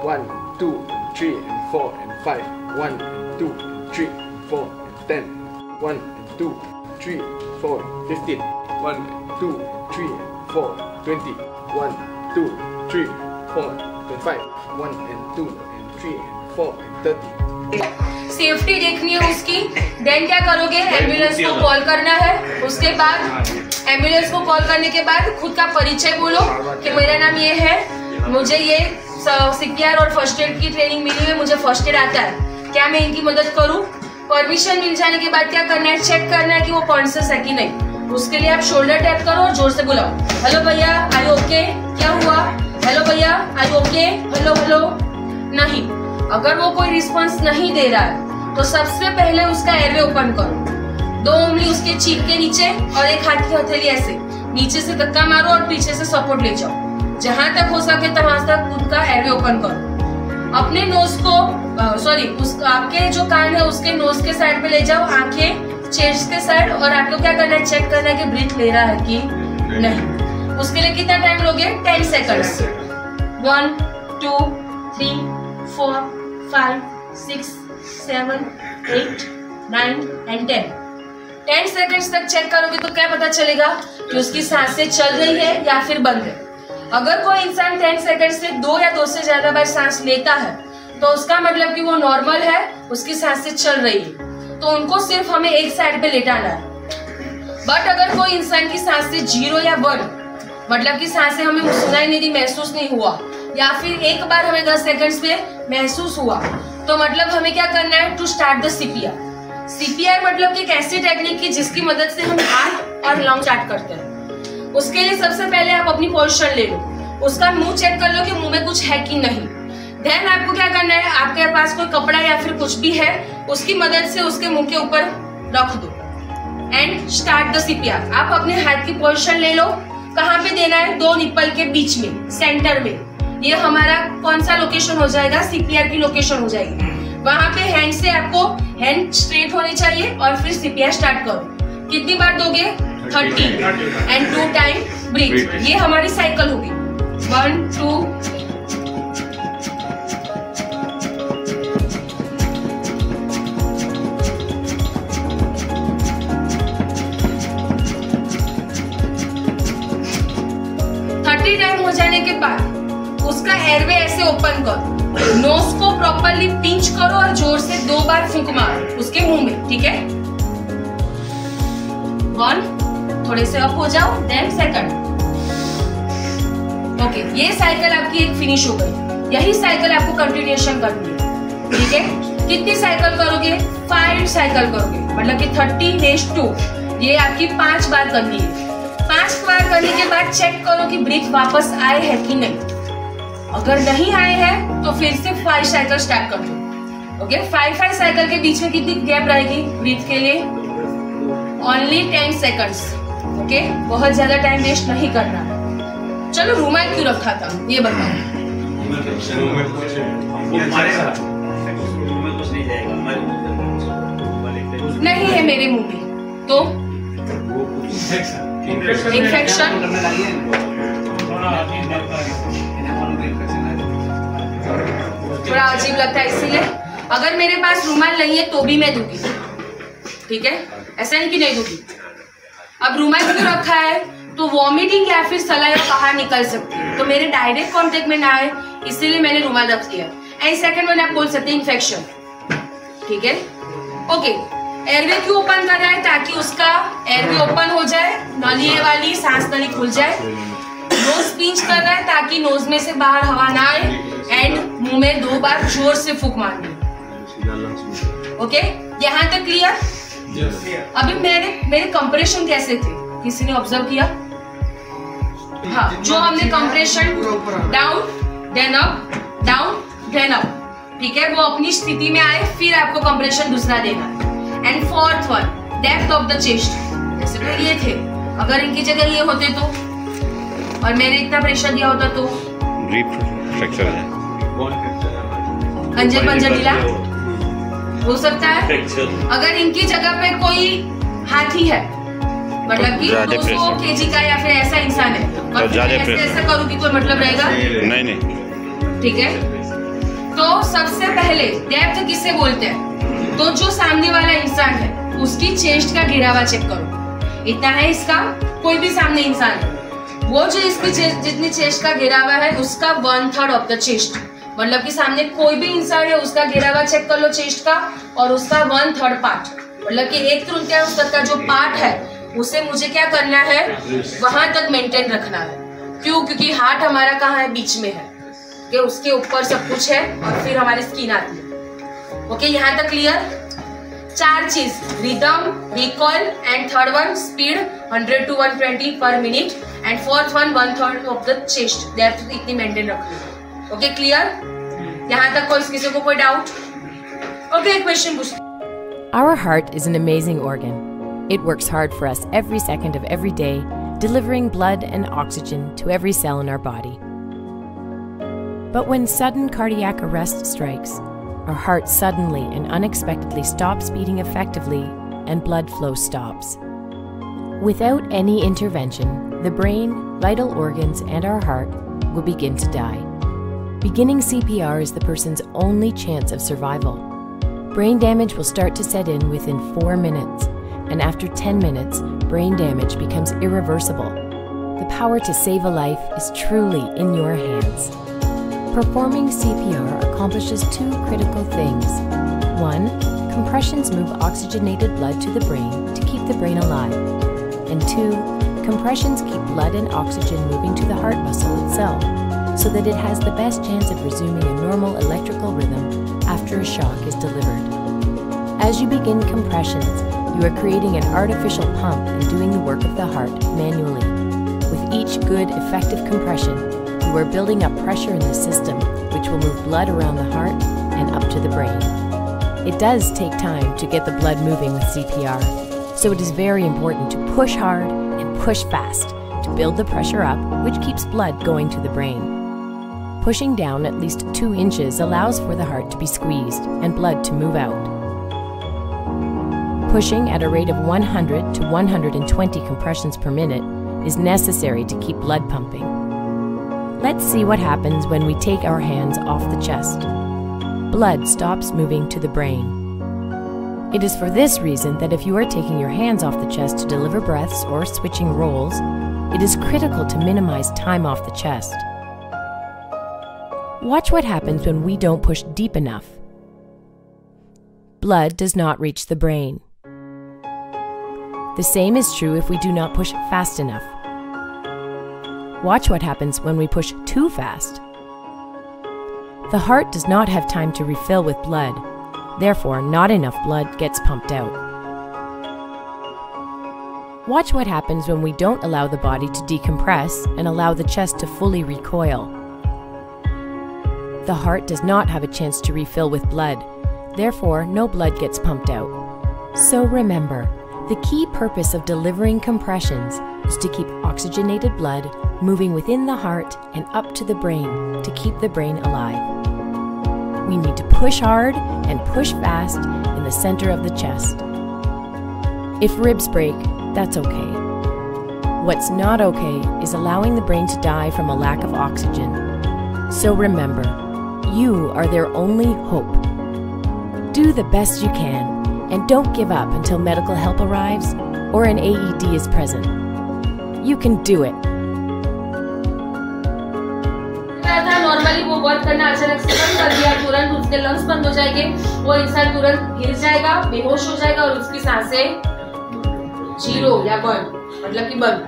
1, 2, 3, 4, 5. 1, 2, 3, 4, 10. 1, 2, 3, 4, 15. 1, 2, 3, 4, 20. 1, 2, 3, 4, 25. 1, 2, 3, 4, 30. Safety देखनी है उसकी। देन क्या करोगे, एम्बुलेंस को कॉल करना है। उसके बाद एम्बुलेंस को कॉल करने के बाद खुद का परिचय बोलो कि मेरा नाम ये है, मुझे ये CPR और फर्स्ट एड की ट्रेनिंग मिली है, मुझे फर्स्ट एड आता है, क्या मैं इनकी मदद करूं। परमिशन मिल जाने के बाद क्या करना है, चेक करना है कि वो कॉन्शियस है कि नहीं। उसके लिए आप शोल्डर टैप करो और जोर से बुलाओ, हेलो भैया आर यू ओके, क्या हुआ, हेलो भैया are you okay, hello hello. नहीं, अगर वो कोई रिस्पॉन्स नहीं दे रहा है तो सबसे पहले उसका एयरवे ओपन करो। 2 उंगली उसके चीक के नीचे और एक हाथ की हथेली ऐसे नीचे से धक्का मारो और पीछे से सपोर्ट ले जाओ। जहां तक हो सके तहां तक खुद का एयरवे ओपन करो। अपने नोज को आपके जो कान है उसके नोज के साइड पे ले जाओ, आंखें चेस्ट के साइड, और आपको क्या करना है, चेक करना है कि ब्रीथ ले रहा है कि नहीं। उसके लिए कितना टाइम लोगे, 10 सेकंड्स। 1, 2, 3, 4, 5, 6, 7, 8, 9 and 10। 10 सेकंड्स तक चेक करोगे तो क्या पता चलेगा कि उसकी सांसें चल रही है या फिर बंद है। अगर कोई इंसान 10 सेकंड से 2 या 2 से ज्यादा बार सांस लेता है तो उसका मतलब कि वो नॉर्मल है, उसकी सांसें चल रही है, तो उनको सिर्फ हमें एक साइड पे लेटाना है। बट अगर कोई इंसान की सांसें 0 या 1, मतलब कि सांसें हमें सुनाई नहीं दी, महसूस नहीं हुआ, या फिर एक बार हमें 10 सेकंड्स पे महसूस हुआ, तो मतलब हमें क्या करना है, to start the CPR। CPR मतलब कि एक ऐसी टेक्निक की जिसकी मदद से हम हार्ट और लंग स्टार्ट करते हैं। उसके लिए सबसे पहले आप अपनी पोजीशन ले लो, उसका मुंह चेक कर लो कि मुंह में कुछ है कि नहीं। देन आपको क्या करना है, आपके पास कोई कपड़ा या फिर कुछ भी है उसकी मदद से उसके मुंह के ऊपर रख दो एंड स्टार्ट द CPR। आप अपने हाथ की पोजीशन ले लो, कहाँ पे देना है, 2 निप्पल के बीच में, सेंटर में। ये हमारा कौन सा लोकेशन हो जाएगा, CPR की लोकेशन हो जाएगी। वहां पे हैंड से आपको हैंड स्ट्रेट होने चाहिए और फिर CPR स्टार्ट करो। कितनी बार दोगे, 30 एंड 2 टाइम ब्रीथ। ये हमारी साइकिल होगी, 1, 2, 30 टाइम हो जाने के बाद उसका एयरवे ऐसे ओपन करो, नोज को प्रॉपरली पिंच करो और जोर से 2 बार फूंक मारो उसके मुंह में, ठीक है। 1, थोड़े से अप हो जाओ, देन सेकंड। ओके, ये साइकिल आपकी एक फिनिश हो गई। यही साइकिल आपको कंटिन्यूएशन करनी है, ठीक है। कितनी साइकिल करोगे, 5 साइकिल करोगे, मतलब कि 30 रेज़ 2, ये आपकी 5 बार करनी है। 5 बार करने के बाद चेक करो कि ब्रीथ वापस आए है कि नहीं। अगर नहीं आए हैं तो फिर से 5 साइकिल स्टार्ट कर दो। ओके, 5 साइकिल के बीच में कितनी गैप रहेगी ब्रीथ के लिए, ओनली 10 सेकंड्स। ओके, बहुत ज्यादा टाइम वेस्ट नहीं करना। चलो, रुमाल क्यों रखा था ये बताओ। नहीं है मेरे मुंह में तो इन्फेक्शन। थोड़ा अजीब लगता है, इसीलिए अगर मेरे पास रुमाल नहीं है तो भी मैं दूंगी, ठीक है, ऐसा नहीं कि नहीं दूंगी। अब रुमाल क्यों रखा है, तो वॉमिटिंग या फिर सलाइवा बाहर निकल सकती है, तो मेरे डायरेक्ट कांटेक्ट में ना आए, इसीलिए मैंने रुमाल रख दिया। एंड सेकंड वन आप बोल सकते हैं इन्फेक्शन, ठीक है। ओके, एयरवे क्यों ओपन कर रहा है, ताकि उसका एयरवे ओपन हो जाए, नली वाली सांस नली खुल जाए। नोज पिंच कर रहा है ताकि नोज में से बाहर हवा ना आए, एंड मुंह में 2 बार जोर से फूंक मारनी। ओके, यहाँ तक क्लियर। अभी मेरे कंप्रेशन कैसे थे, किसी ने ऑब्जर्व किया? हाँ, जो हमने compression down then up, down then up, ठीक है, वो अपनी स्थिति में आए, फिर आपको कंप्रेशन दूसरा देना है। And 4th one, depth of the chest. जैसे तो ये थे, अगर इनकी जगह ये होते तो, और मैंने इतना प्रेशर दिया होता तो फ्रैक्चर है, अंजल पंजर ढीला हो सकता है। अगर इनकी जगह पे कोई हाथी है, मतलब कि 200 kg का या फिर ऐसा इंसान है, और ऐसा करूँ कि कोई मतलब रहेगा? नहीं, ठीक है, तो सबसे पहले डेप्थ किसे बोलते हैं? तो जो सामने वाला इंसान है उसकी चेस्ट का गिरावा चेक करो, इतना है इसका, कोई भी सामने इंसान है, वो जो इसकी जितनी चेस्ट का गिरावा है उसका 1/3 ऑफ द चेस्ट, मतलब कि सामने कोई भी इंसान है उसका गिरावा चेक कर लो चेस्ट का, और उसका 1/3 पार्ट, मतलब कि 1/3 तक का जो पार्ट है उसे मुझे क्या करना है, वहां तक मेंटेन रखना है। क्यों? क्योंकि हार्ट हमारा कहाँ है? बीच में है, कि उसके ऊपर सब कुछ है और फिर हमारी स्किन आती है। ओके, यहाँ तक क्लियर? 4 चीज, rhythm, recall, and third one speed 100 to 120 पर minute, and fourth one 1/3 of the chest, depth इतनी मेंटेन रखनी है। Okay, clear? यहाँ तक कोई किसी को कोई डाउट? ओके, क्वेश्चन पूछ। Our heart is an amazing organ. It works hard for us every second of every day, delivering blood and oxygen to every cell in our body. But when sudden cardiac arrest strikes, our heart suddenly and unexpectedly stops beating effectively and blood flow stops. Without any intervention, the brain, vital organs, and our heart will begin to die. Beginning CPR is the person's only chance of survival. Brain damage will start to set in within 4 minutes, and after 10 minutes, brain damage becomes irreversible. The power to save a life is truly in your hands. Performing CPR accomplishes 2 critical things. 1. Compressions move oxygenated blood to the brain to keep the brain alive. And 2. Compressions keep blood and oxygen moving to the heart muscle itself, so that it has the best chance of resuming a normal electrical rhythm after a shock is delivered. As you begin compressions, you are creating an artificial pump and doing the work of the heart manually. With each good, effective compression, you are building up pressure in the system, which will move blood around the heart and up to the brain. It does take time to get the blood moving with CPR, so it is very important to push hard and push fast to build the pressure up, which keeps blood going to the brain. Pushing down at least 2 inches allows for the heart to be squeezed and blood to move out. Pushing at a rate of 100 to 120 compressions per minute is necessary to keep blood pumping. Let's see what happens when we take our hands off the chest. Blood stops moving to the brain. It is for this reason that if you are taking your hands off the chest to deliver breaths or switching roles, it is critical to minimize time off the chest. Watch what happens when we don't push deep enough. Blood does not reach the brain. The same is true if we do not push fast enough. Watch what happens when we push too fast. The heart does not have time to refill with blood, therefore not enough blood gets pumped out. Watch what happens when we don't allow the body to decompress and allow the chest to fully recoil. The heart does not have a chance to refill with blood, therefore no blood gets pumped out. So remember, the key purpose of delivering compressions is to keep oxygenated blood moving within the heart and up to the brain to keep the brain alive. We need to push hard and push fast in the center of the chest. If ribs break, that's okay. What's not okay is allowing the brain to die from a lack of oxygen. So remember, you are their only hope. Do the best you can, and don't give up until medical help arrives or an AED is present. You can do it. Normally वो work करना अचानक से बंद कर दिया, तुरंत उसके lungs बंद हो जाएंगे, वो इंसान तुरंत गिर जाएगा, बेहोश हो जाएगा और उसकी सांसें 0 या बंद, मतलब कि बंद।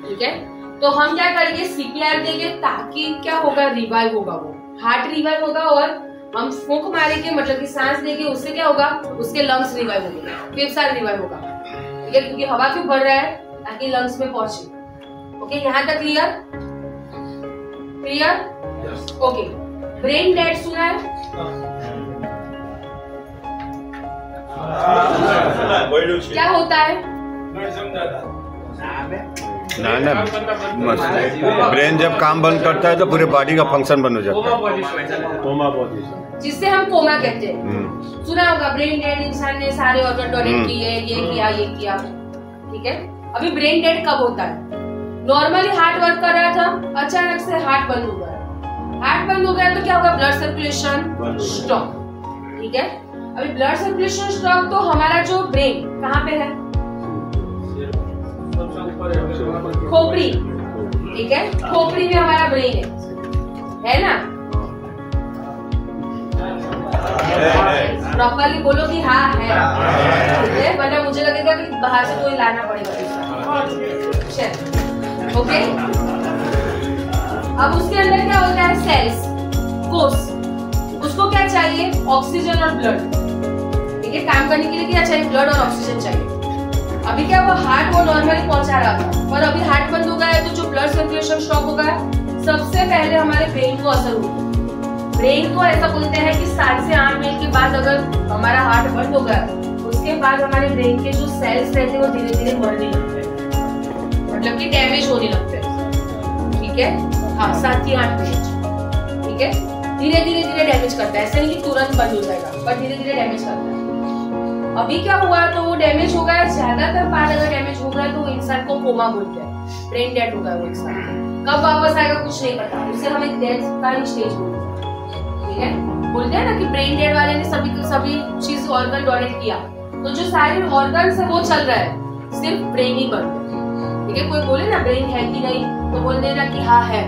ठीक है, तो हम क्या करेंगे, सीपीआर देंगे ताकि क्या होगा, रिवाइव होगा, वो हार्ट रिवाइव होगा, और हम फूंक मारेंगे मतलब कि सांस देंगे, उससे क्या होगा, उसके लंग्स रिवाइव होंगे, फेफड़ा रिवाइव होगा। ठीक है, क्योंकि हवा क्यों बढ़ रहा है, ताकि लंग्स में पहुंचे। ओके, यहाँ तक clear? Clear? Okay, brain dead सुना है? क्या होता है? ना ब्रेन जब काम बंद करता है तो पूरे बॉडी का फंक्शन बंद हो जाता है, जिससे हम कोमा कहते हैं। सुना होगा, ब्रेन डेड इंसान ने सारे ऑर्गन डोनेट किए, ये किया। ठीक है, अभी ब्रेन डेड कब होता है? नॉर्मली हार्ट वर्क कर रहा था, अचानक से हार्ट बंद हो गया। हार्ट बंद हो गया तो क्या होगा, ब्लड सर्कुलेशन स्टॉप। ठीक है, अभी ब्लड सर्कुलेशन स्टॉप तो हमारा जो ब्रेन कहाँ पे है, खोपड़ी। ठीक है, खोपड़ी में हमारा ब्रेन है ना? प्रॉपरली बोलो कि हाँ है, ठीक है, वरना मुझे लगेगा कि बाहर से कोई लाना पड़ेगा। ओके, अब उसके अंदर क्या होता है, सेल्स, कोष, उसको क्या चाहिए, ऑक्सीजन और ब्लड। ठीक है, काम करने के लिए क्या चाहिए, ब्लड और ऑक्सीजन चाहिए। अभी क्या वो हार्ट वो नॉर्मली पहुंचा रहा था, पर अभी हार्ट बंद हो गया है तो जो ब्लड सर्कुलेशन स्टॉप हो गया, सबसे पहले हमारे ब्रेन को असर होगा। ब्रेन को ऐसा बोलते हैं कि 7 से 8 मिनट के बाद अगर हमारा हार्ट बंद हो गया, उसके बाद हमारे ब्रेन के जो सेल्स रहते हैं वो धीरे धीरे मरने लगते हैं, मतलब कि डैमेज होने लगते हैं। ठीक है, हाँ, 7 से 8 मिनट। ठीक है, धीरे धीरे डैमेज करता है, ऐसे नहीं कि तुरंत बंद हो जाएगा, पर धीरे धीरे डैमेज करता है। अभी क्या हुआ, तो वो डैमेज हो गया, ज्यादातर बार अगर डैमेज हो गया तो इंसान को कोमा बोलते हैं, ब्रेन डेड हो गया वो इंसान। कब वापस आएगा कुछ नहीं पता, उसे हमें डेथ का ही स्टेज बोलते हैं। ठीक है, बोलते हैं ना कि ब्रेन डेड वाले ने सभी चीज ऑर्गन डोनेट किया, तो जो सारे ऑर्गन है वो चल रहा है, सिर्फ ब्रेन ही बंद है। ठीक है, कोई बोले ना ब्रेन है कि नहीं, तो बोल देना कि हाँ है,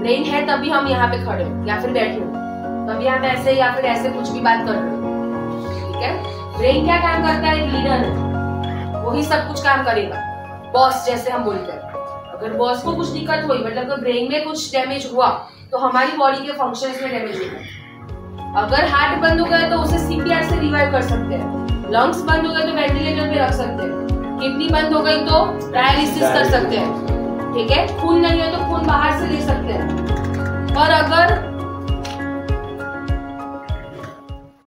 ब्रेन है तभी हम यहाँ पे खड़े हो या फिर बैठे हो, तभी हम ऐसे या फिर ऐसे कुछ भी बात कर रहे हो। ठीक है, ब्रेन क्या काम करता है, लीडर है, वही सब कुछ काम करेगा, बॉस जैसे हम बोलते हैं। अगर बॉस को कुछ दिक्कत हुई, मतलब अगर ब्रेन में कुछ डैमेज हुआ, तो हमारी बॉडी के फंक्शंस में डैमेज होगा। अगर हार्ट बंद हो गया तो उसे सीपीआर से रिवाइव कर सकते हैं, लंग्स बंद हो गए तो वेंटिलेटर पे रख सकते हैं, किडनी बंद हो गई तो डायलिसिस कर सकते हैं। ठीक है, खून नहीं है तो खून बाहर से ले सकते हैं। और अगर